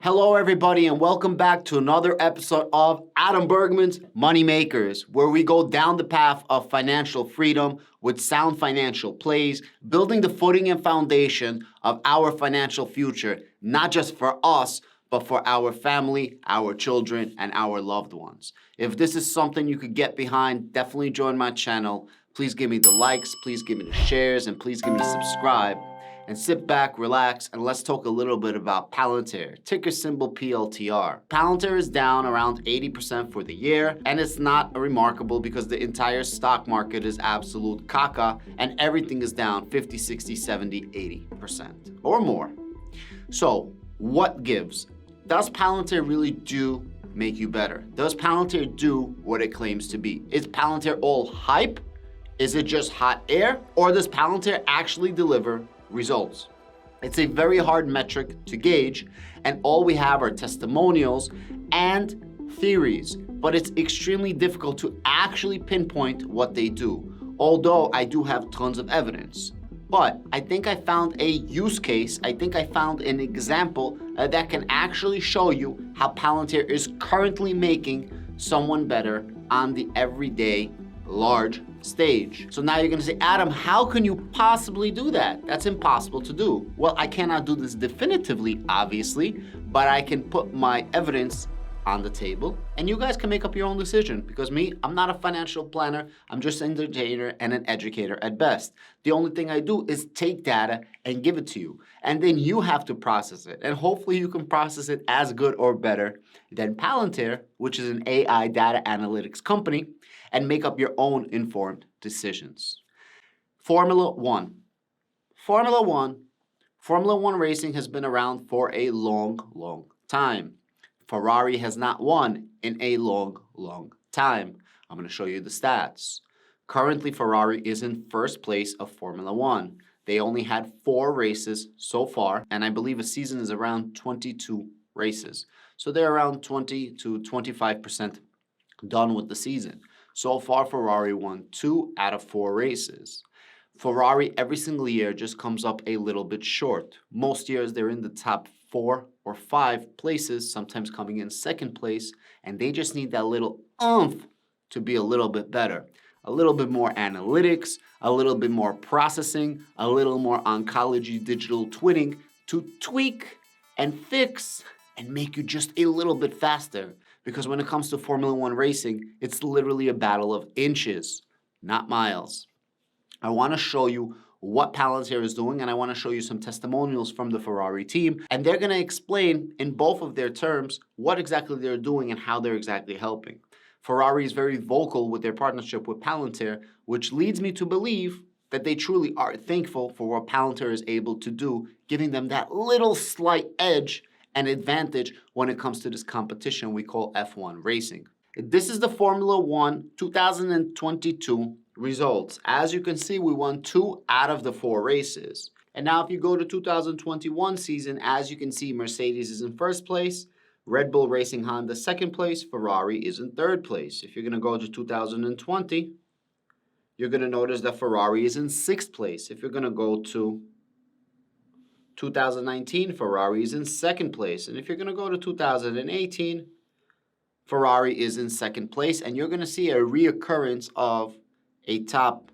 Hello, everybody, and welcome back to another episode of Adam Bergman's Money Makers, where we go down the path of financial freedom with sound financial plays, building the footing and foundation of our financial future, not just for us, but for our family, our children, and our loved ones. If this is something you could get behind, definitely join my channel. Please give me the likes, please give me the shares, and please give me subscribe. And sit back, relax, and let's talk a little bit about Palantir, ticker symbol PLTR. Palantir is down around 80% for the year, and it's not remarkable because the entire stock market is absolute caca, and everything is down 50, 60, 70, 80% or more. So, what gives? Does Palantir really do make you better? Does Palantir do what it claims to be? Is Palantir all hype? Is it just hot air? Or does Palantir actually deliver results? It's a very hard metric to gauge, and all we have are testimonials and theories, but it's extremely difficult to actually pinpoint what they do, although I do have tons of evidence. But I think I found a use case, I think I found an example that can actually show you how Palantir is currently making someone better on the everyday large stage. So now you're gonna say, Adam, how can you possibly do that? That's impossible to do. Well, I cannot do this definitively, obviously, but I can put my evidence on the table and you guys can make up your own decision, because me, I'm not a financial planner. I'm just an entertainer and an educator at best. The only thing I do is take data and give it to you, and then you have to process it, and hopefully you can process it as good or better than Palantir, which is an AI data analytics company, and make up your own informed decisions. Formula One. Formula One racing has been around for a long time. Ferrari has not won in a long time. I'm going to show you the stats. Currently, Ferrari is in first place of Formula One. They only had 4 races so far, and I believe a season is around 22 races. So they're around 20 to 25% done with the season. So far, Ferrari won 2 out of 4 races. Ferrari every single year just comes up a little bit short. Most years they're in the top 4 or 5 places, sometimes coming in second place, and they just need that little oomph to be a little bit better. A little bit more analytics, a little bit more processing, a little more oncology digital twinning to tweak and fix and make you just a little bit faster. Because when it comes to Formula One racing, it's literally a battle of inches, not miles. I want to show you what Palantir is doing, and I want to show you some testimonials from the Ferrari team, and they're going to explain in both of their terms what exactly they're doing and how they're exactly helping. Ferrari is very vocal with their partnership with Palantir, which leads me to believe that they truly are thankful for what Palantir is able to do, giving them that little slight edge and advantage when it comes to this competition we call F1 racing. This is the Formula One 2022 results. As you can see, we won 2 out of the 4 races. And now if you go to 2021 season, as you can see, Mercedes is in first place, Red Bull Racing Honda second place, Ferrari is in third place. If you're gonna go to 2020, you're gonna notice that Ferrari is in 6th place. If you're gonna go to 2019, Ferrari is in 2nd place. And if you're going to go to 2018, Ferrari is in 2nd place. And you're going to see a reoccurrence of a top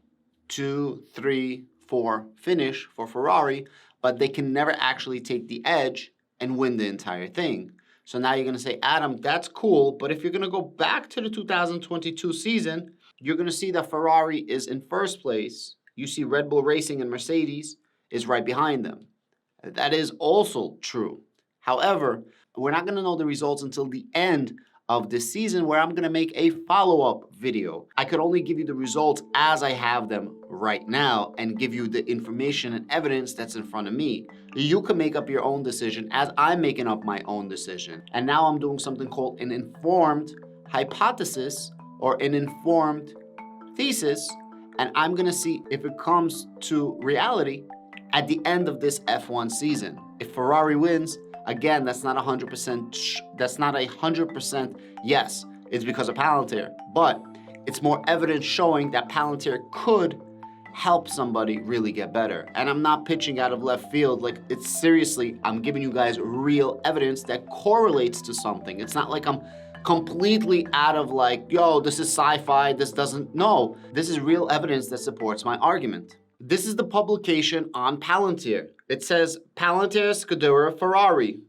2, 3, 4 finish for Ferrari, but they can never actually take the edge and win the entire thing. So now you're going to say, Adam, that's cool, but if you're going to go back to the 2022 season, you're going to see that Ferrari is in first place. You see Red Bull Racing and Mercedes is right behind them. That is also true. However, we're not going to know the results until the end of this season, where I'm going to make a follow-up video. I could only give you the results as I have them right now and give you the information and evidence that's in front of me. You can make up your own decision as I'm making up my own decision. And now I'm doing something called an informed hypothesis or an informed thesis, and I'm going to see if it comes to reality at the end of this F1 season. If Ferrari wins, again, that's not 100% yes. It's because of Palantir. But it's more evidence showing that Palantir could help somebody really get better. And I'm not pitching out of left field. Like, it's seriously, I'm giving you guys real evidence that correlates to something. It's not like I'm completely out of like, yo, this is sci-fi, this doesn't, no. This is real evidence that supports my argument. This is the publication on Palantir. It says, Palantir Scuderia Ferrari.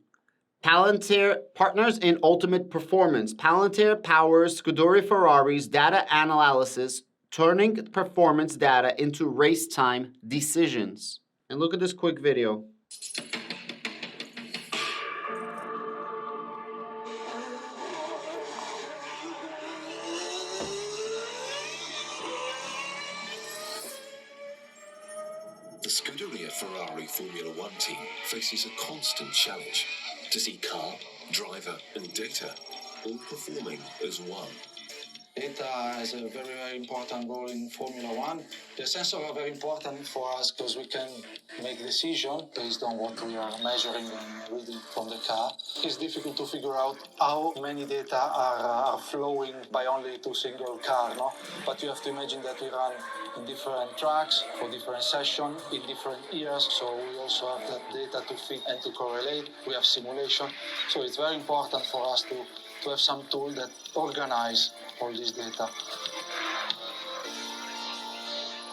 Palantir partners in ultimate performance. Palantir powers Scuderia Ferrari's data analysis, turning performance data into race time decisions. And look at this quick video. The Scuderia Ferrari Formula One team faces a constant challenge to see car, driver and data all performing as one. Data has a very, very important role in Formula One. The sensors are very important for us because we can make decisions based on what we are measuring and reading from the car. It's difficult to figure out how many data are flowing by only two single cars, no? But you have to imagine that we run in different tracks for different sessions in different years, so we also have that data to fit and to correlate. We have simulation, so it's very important for us to have some tool that organize all this data.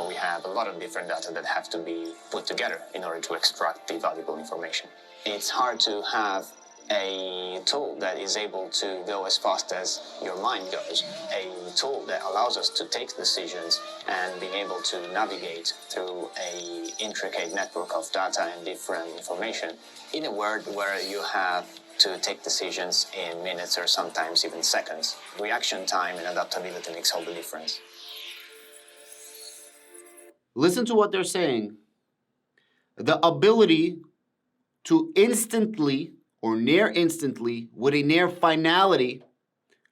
We have a lot of different data that have to be put together in order to extract the valuable information. It's hard to have a tool that is able to go as fast as your mind goes, a tool that allows us to take decisions and being able to navigate through an intricate network of data and different information in a world where you have to take decisions in minutes or sometimes even seconds. Reaction time and adaptability makes all the difference. Listen to what they're saying. The ability to instantly or near instantly, with a near finality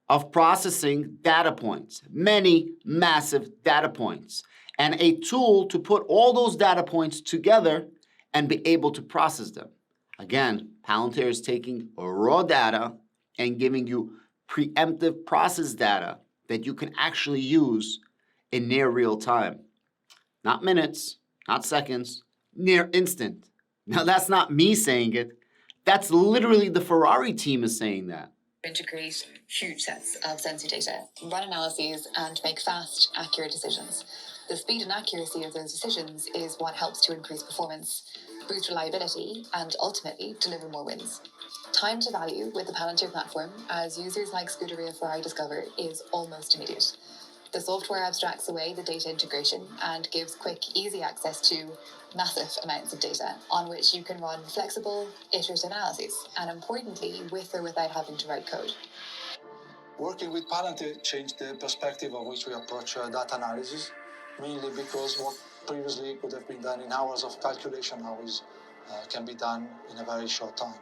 of processing data points, many massive data points, and a tool to put all those data points together and be able to process them. Again, Palantir is taking raw data and giving you preemptive process data that you can actually use in near real time. Not minutes, not seconds, near instant. Now, that's not me saying it. That's literally the Ferrari team is saying that. Integrate huge sets of sensor data, run analyses, and make fast, accurate decisions. The speed and accuracy of those decisions is what helps to increase performance, boost reliability, and ultimately deliver more wins. Time to value with the Palantir platform, as users like Scuderia Ferrari discover, is almost immediate. The software abstracts away the data integration and gives quick, easy access to massive amounts of data on which you can run flexible, iterative analyses, and importantly, with or without having to write code. Working with Palantir changed the perspective of which we approach data analysis, mainly because what previously could have been done in hours of calculation now can be done in a very short time.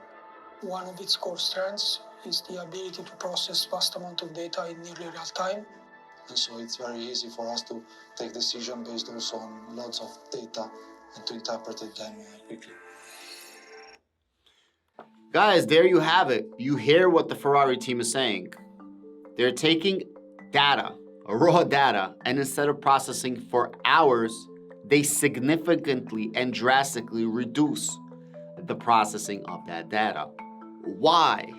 One of its core strengths is the ability to process vast amount of data in nearly real time. And so it's very easy for us to take decisions based also on lots of data and to interpret them quickly. Guys, there you have it. You hear what the Ferrari team is saying. They're taking data, raw data, and instead of processing for hours, they significantly and drastically reduce the processing of that data. Why?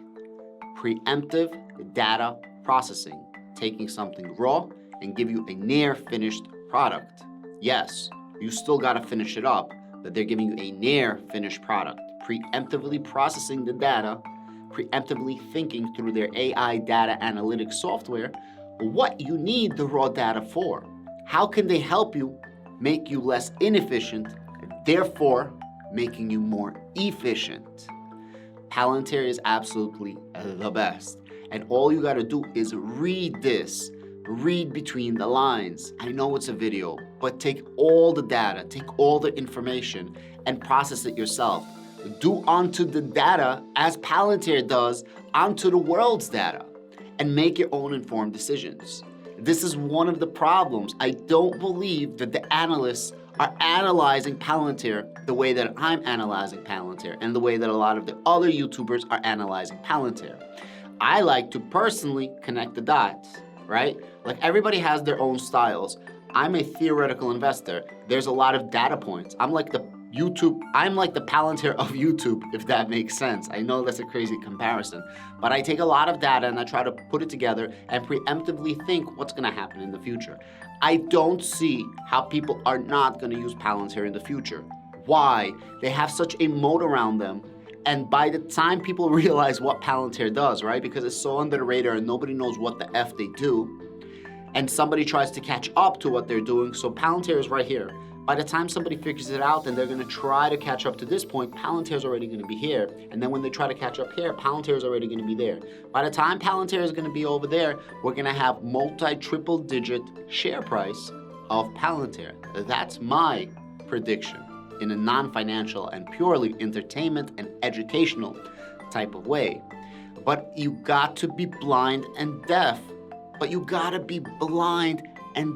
Preemptive data processing. Taking something raw and give you a near finished product. Yes, you still got to finish it up, but they're giving you a near finished product. Preemptively processing the data, preemptively thinking through their AI data analytics software what you need the raw data for. How can they help you make you less inefficient, therefore making you more efficient? Palantir is absolutely the best. And all you gotta do is read this. Read between the lines. I know it's a video, but take all the data, take all the information and process it yourself. Do onto the data as Palantir does onto the world's data and make your own informed decisions. This is one of the problems. I don't believe that the analysts are analyzing Palantir the way that I'm analyzing Palantir and the way that a lot of the other YouTubers are analyzing Palantir. I like to personally connect the dots, right? Like everybody has their own styles, I'm a theoretical investor. There's a lot of data points. I'm like the Palantir of YouTube, if that makes sense. I know that's a crazy comparison, but I take a lot of data and I try to put it together and preemptively think what's gonna happen in the future. I don't see how people are not gonna use Palantir in the future. Why? They have such a moat around them. And by the time people realize what Palantir does, right? Because it's so under the radar and nobody knows what the F they do, and somebody tries to catch up to what they're doing, so Palantir is right here. By the time somebody figures it out and they're gonna try to catch up to this point, Palantir is already gonna be here. And then when they try to catch up here, Palantir is already gonna be there. By the time Palantir is gonna be over there, we're gonna have multi-triple digit share price of Palantir. That's my prediction in a non-financial and purely entertainment and educational type of way. But you got to be blind and deaf. But you gotta be blind and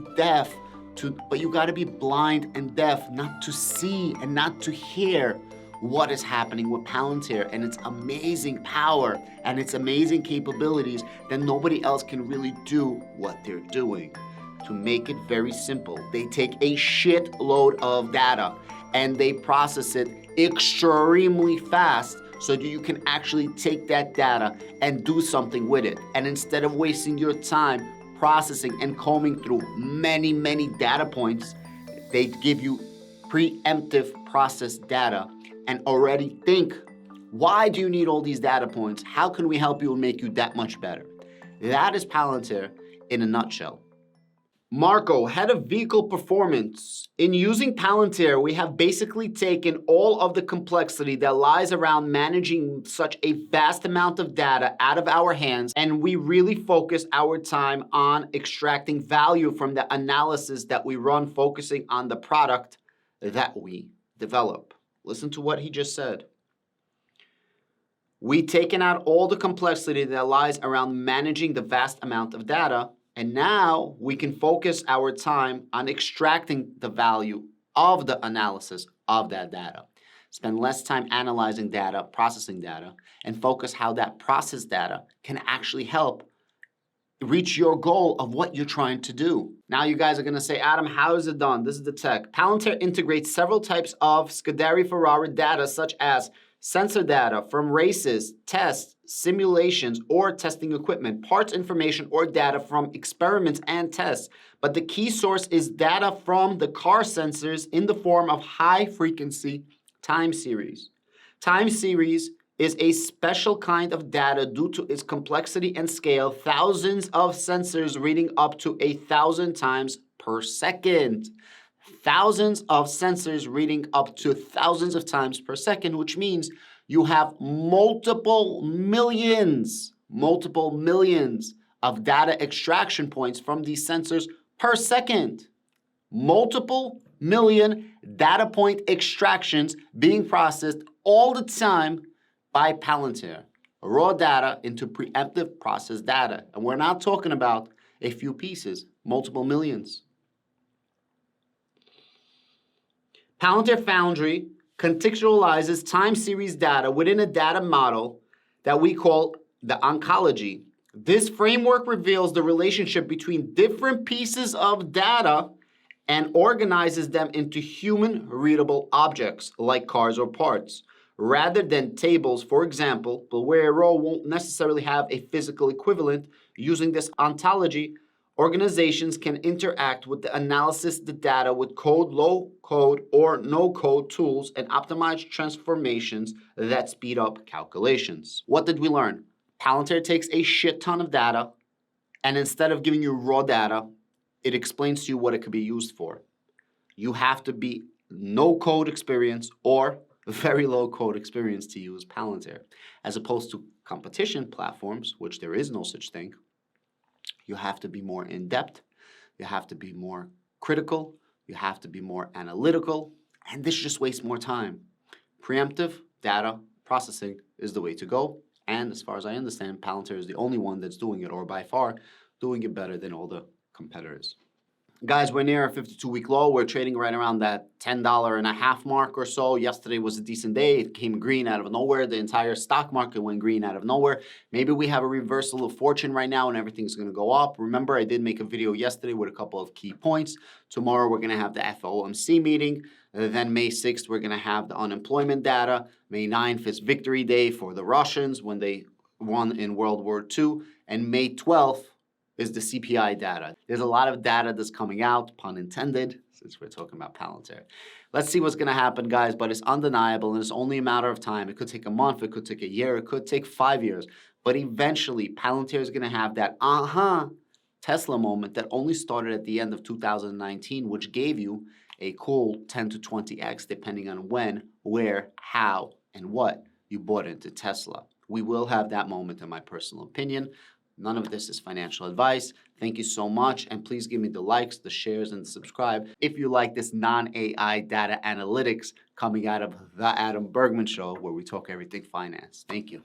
deaf not to see and not to hear what is happening with Palantir and its amazing power and its amazing capabilities that nobody else can really do what they're doing. To make it very simple, they take a shitload of data and they process it extremely fast so that you can actually take that data and do something with it. And instead of wasting your time processing and combing through many, many data points, they give you preemptive processed data and already think, why do you need all these data points? How can we help you and make you that much better? That is Palantir in a nutshell. Marco, head of vehicle performance. In using Palantir, we have basically taken all of the complexity that lies around managing such a vast amount of data out of our hands, and we really focus our time on extracting value from the analysis that we run, focusing on the product that we develop. Listen to what he just said. We've taken out all the complexity that lies around managing the vast amount of data, and now we can focus our time on extracting the value of the analysis of that data. Spend less time analyzing data, processing data, and focus how that processed data can actually help reach your goal of what you're trying to do. Now you guys are gonna say, Adam, how is it done? This is the tech. Palantir integrates several types of Scuderia Ferrari data, such as sensor data from races, tests, simulations, or testing equipment, parts information or data from experiments and tests. But the key source is data from the car sensors in the form of high-frequency time series. Time series is a special kind of data due to its complexity and scale, thousands of sensors reading up to 1,000 times per second. Thousands of sensors reading up to thousands of times per second, which means you have multiple millions of data extraction points from these sensors per second. Multiple million data point extractions being processed all the time by Palantir. Raw data into preemptive processed data. And we're not talking about a few pieces, multiple millions. Palantir Foundry contextualizes time series data within a data model that we call the oncology. This framework reveals the relationship between different pieces of data and organizes them into human-readable objects like cars or parts, rather than tables, for example, but where a row won't necessarily have a physical equivalent. Using this ontology, organizations can interact with the analysis of the data with code, low code, or no code tools and optimize transformations that speed up calculations. What did we learn? Palantir takes a shit ton of data, and instead of giving you raw data, it explains to you what it could be used for. You have to be no code experience or very low code experience to use Palantir, as opposed to competition platforms, which there is no such thing. You have to be more in-depth, you have to be more critical, you have to be more analytical, and this just wastes more time. Preemptive data processing is the way to go, and as far as I understand, Palantir is the only one that's doing it, or by far, doing it better than all the competitors. Guys, we're near a 52-week low. We're trading right around that $10.50 mark or so. Yesterday was a decent day. It came green out of nowhere. The entire stock market went green out of nowhere. Maybe we have a reversal of fortune right now and everything's going to go up. Remember, I did make a video yesterday with a couple of key points. Tomorrow, we're going to have the FOMC meeting. Then May 6th, we're going to have the unemployment data. May 9th is Victory Day for the Russians when they won in World War II. And May 12th is the CPI data. There's a lot of data that's coming out, pun intended, since we're talking about Palantir. Let's see what's going to happen, guys, but it's undeniable, and it's only a matter of time. It could take a month, it could take a year, it could take 5 years, but eventually Palantir is going to have that Tesla moment that only started at the end of 2019, which gave you a cool 10 to 20x, depending on when, where, how, and what you bought into Tesla. We will have that moment, in my personal opinion. None of this is financial advice. Thank you so much. And please give me the likes, the shares, and the subscribe if you like this non-AI data analytics coming out of the Adam Bergman Show, where we talk everything finance. Thank you.